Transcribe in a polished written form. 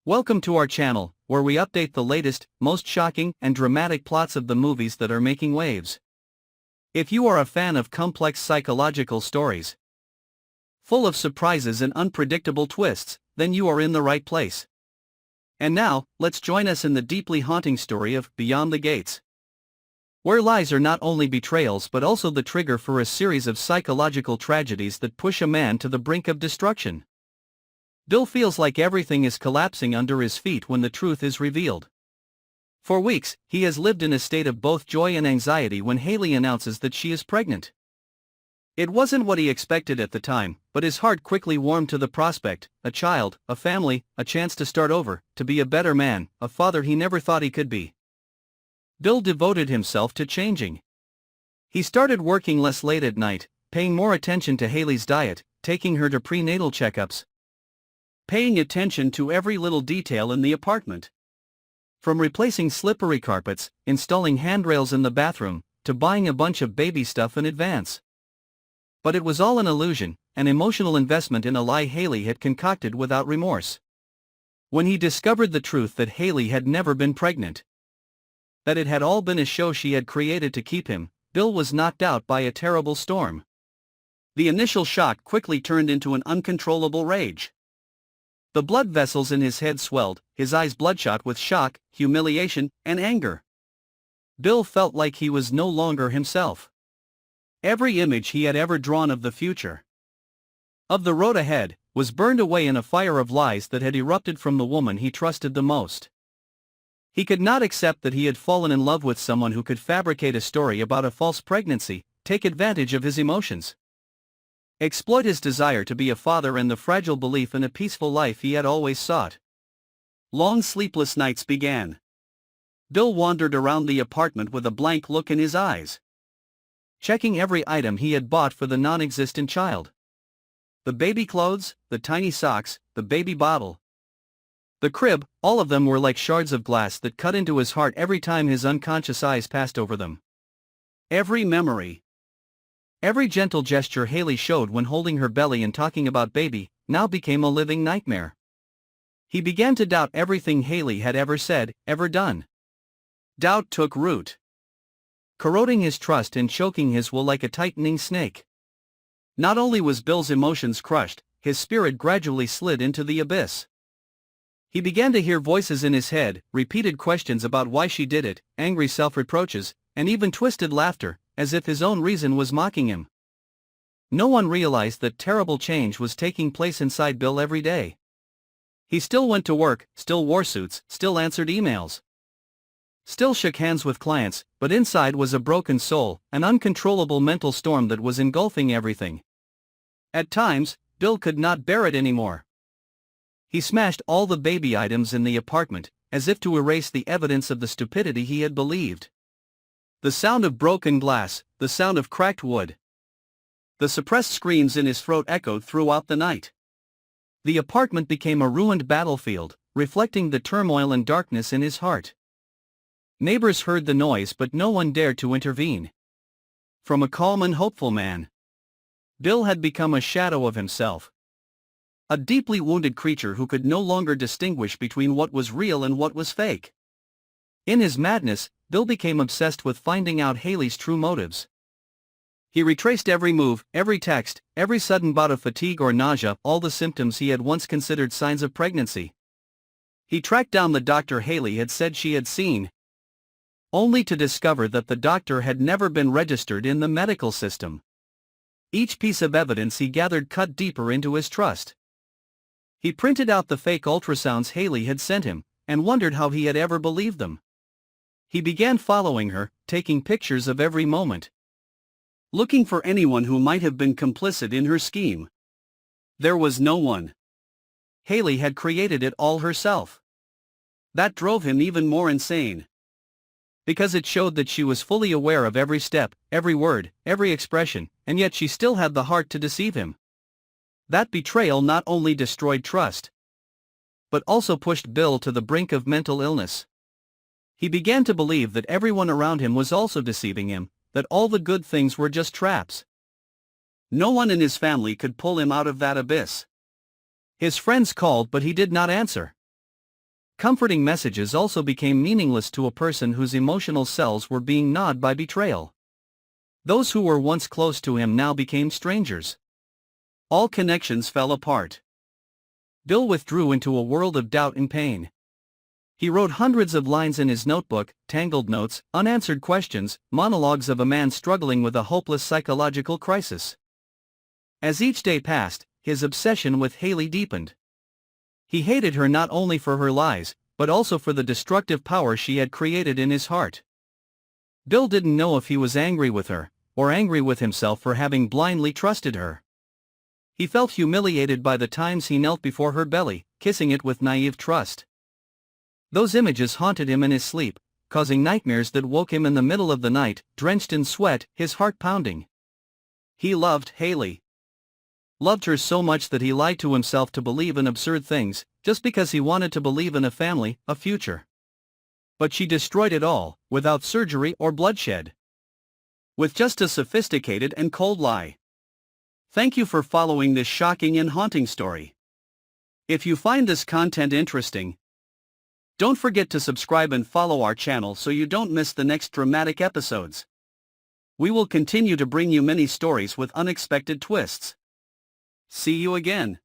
Welcome to our channel, where we update the latest, most shocking and dramatic plots of the movies that are making waves. If you are a fan of complex psychological stories, full of surprises and unpredictable twists, then you are in the right place. And now, let's join us in the deeply haunting story of Beyond the Gates, where lies are not only betrayals but also the trigger for a series of psychological tragedies that push a man to the brink of destruction. Bill feels like everything is collapsing under his feet when the truth is revealed. For weeks, he has lived in a state of both joy and anxiety when Hayley announces that she is pregnant. It wasn't what he expected at the time, but his heart quickly warmed to the prospect: a child, a family, a chance to start over, to be a better man, a father he never thought he could be. Bill devoted himself to changing. He started working less late at night, paying more attention to Hayley's diet, taking her to prenatal checkups, paying attention to every little detail in the apartment. From replacing slippery carpets, installing handrails in the bathroom, to buying a bunch of baby stuff in advance. But it was all an illusion, an emotional investment in a lie Hayley had concocted without remorse. When he discovered the truth that Hayley had never been pregnant, that it had all been a show she had created to keep him, Bill was knocked out by a terrible storm. The initial shock quickly turned into an uncontrollable rage. The blood vessels in his head swelled, his eyes bloodshot with shock, humiliation, and anger. Bill felt like he was no longer himself. Every image he had ever drawn of the future, of the road ahead, was burned away in a fire of lies that had erupted from the woman he trusted the most. He could not accept that he had fallen in love with someone who could fabricate a story about a false pregnancy, take advantage of his emotions, exploit his desire to be a father and the fragile belief in a peaceful life he had always sought. Long sleepless nights began. Bill wandered around the apartment with a blank look in his eyes, checking every item he had bought for the non-existent child. The baby clothes, the tiny socks, the baby bottle, the crib, all of them were like shards of glass that cut into his heart every time his unconscious eyes passed over them. Every memory, every gentle gesture Hayley showed when holding her belly and talking about baby, now became a living nightmare. He began to doubt everything Hayley had ever said, ever done. Doubt took root, corroding his trust and choking his will like a tightening snake. Not only was Bill's emotions crushed, his spirit gradually slid into the abyss. He began to hear voices in his head, repeated questions about why she did it, angry self-reproaches, and even twisted laughter, as if his own reason was mocking him. No one realized that terrible change was taking place inside Bill every day. He still went to work, still wore suits, still answered emails, still shook hands with clients, but inside was a broken soul, an uncontrollable mental storm that was engulfing everything. At times, Bill could not bear it anymore. He smashed all the baby items in the apartment, as if to erase the evidence of the stupidity he had believed. The sound of broken glass, the sound of cracked wood, the suppressed screams in his throat echoed throughout the night. The apartment became a ruined battlefield, reflecting the turmoil and darkness in his heart. Neighbors heard the noise but no one dared to intervene. From a calm and hopeful man, Bill had become a shadow of himself. A deeply wounded creature who could no longer distinguish between what was real and what was fake. In his madness, Bill became obsessed with finding out Hayley's true motives. He retraced every move, every text, every sudden bout of fatigue or nausea, all the symptoms he had once considered signs of pregnancy. He tracked down the doctor Hayley had said she had seen, only to discover that the doctor had never been registered in the medical system. Each piece of evidence he gathered cut deeper into his trust. He printed out the fake ultrasounds Hayley had sent him, and wondered how he had ever believed them. He began following her, taking pictures of every moment, looking for anyone who might have been complicit in her scheme. There was no one. Hayley had created it all herself. That drove him even more insane, because it showed that she was fully aware of every step, every word, every expression, and yet she still had the heart to deceive him. That betrayal not only destroyed trust, but also pushed Bill to the brink of mental illness. He began to believe that everyone around him was also deceiving him, that all the good things were just traps. No one in his family could pull him out of that abyss. His friends called but he did not answer. Comforting messages also became meaningless to a person whose emotional cells were being gnawed by betrayal. Those who were once close to him now became strangers. All connections fell apart. Bill withdrew into a world of doubt and pain. He wrote hundreds of lines in his notebook, tangled notes, unanswered questions, monologues of a man struggling with a hopeless psychological crisis. As each day passed, his obsession with Hayley deepened. He hated her not only for her lies, but also for the destructive power she had created in his heart. Bill didn't know if he was angry with her, or angry with himself for having blindly trusted her. He felt humiliated by the times he knelt before her belly, kissing it with naive trust. Those images haunted him in his sleep, causing nightmares that woke him in the middle of the night, drenched in sweat, his heart pounding. He loved Hayley. Loved her so much that he lied to himself to believe in absurd things, just because he wanted to believe in a family, a future. But she destroyed it all, without surgery or bloodshed. With just a sophisticated and cold lie. Thank you for following this shocking and haunting story. If you find this content interesting, don't forget to subscribe and follow our channel so you don't miss the next dramatic episodes. We will continue to bring you many stories with unexpected twists. See you again.